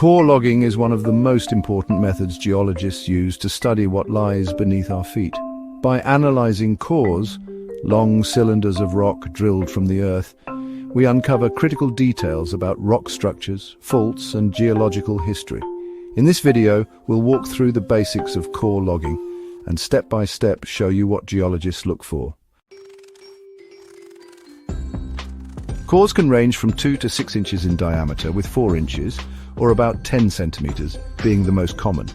Core logging is one of the most important methods geologists use to study what lies beneath our feet. By analyzing cores, long cylinders of rock drilled from the earth, we uncover critical details about rock structures, faults, and geological history. In this video, we'll walk through the basics of core logging and step by step show you what geologists look for. Cores can range from 2 to 6 inches in diameter, with 4 inches, or about 10 centimeters, being the most common.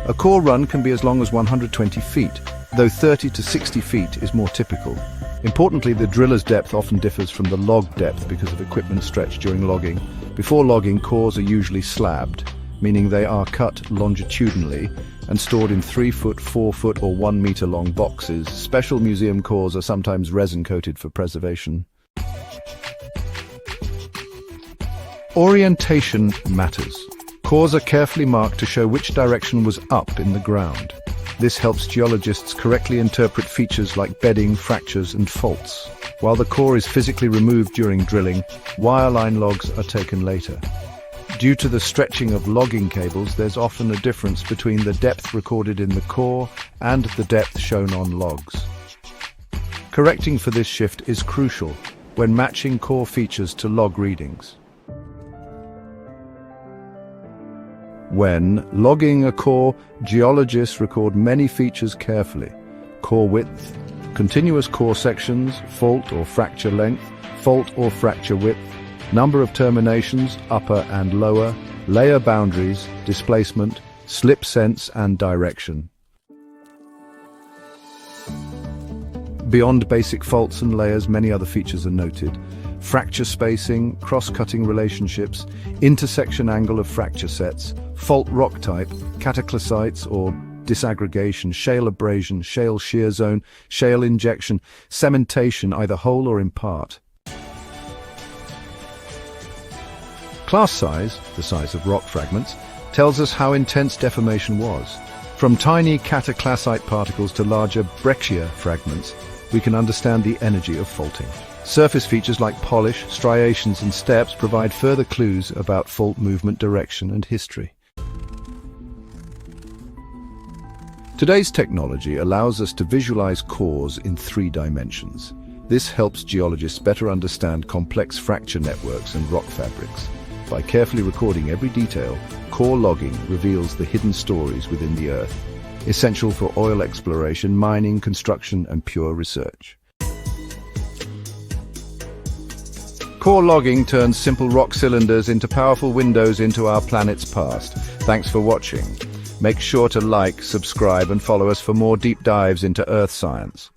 A core run can be as long as 120 feet, though 30 to 60 feet is more typical. Importantly, the driller's depth often differs from the log depth because of equipment stretched during logging. Before logging, cores are usually slabbed, meaning they are cut longitudinally and stored in 3-foot, 4-foot, or 1-meter long boxes. Special museum cores are sometimes resin-coated for preservation. Orientation matters. Cores are carefully marked to show which direction was up in the ground. This helps geologists correctly interpret features like bedding, fractures, and faults. While the core is physically removed during drilling, wireline logs are taken later. Due to the stretching of logging cables, there's often a difference between the depth recorded in the core and the depth shown on logs. Correcting for this shift is crucial when matching core features to log readings. When logging a core, geologists record many features carefully: core width, continuous core sections, fault or fracture length, fault or fracture width, number of terminations, upper and lower, layer boundaries, displacement, slip sense and direction. Beyond basic faults and layers, many other features are noted: fracture spacing, cross-cutting relationships, intersection angle of fracture sets, fault rock type, cataclysite or disaggregation, shale abrasion, shale shear zone, shale injection, cementation either whole or in part. Class size, the size of rock fragments, tells us how intense deformation was. From tiny cataclysite particles to larger breccia fragments, we can understand the energy of faulting. Surface features like polish, striations, and steps provide further clues about fault movement, direction, and history. Today's technology allows us to visualize cores in 3 dimensions. This helps geologists better understand complex fracture networks and rock fabrics. By carefully recording every detail, core logging reveals the hidden stories within the earth, essential for oil exploration, mining, construction, and pure research. Core logging turns simple rock cylinders into powerful windows into our planet's past. Thanks for watching. Make sure to like, subscribe, and follow us for more deep dives into Earth science.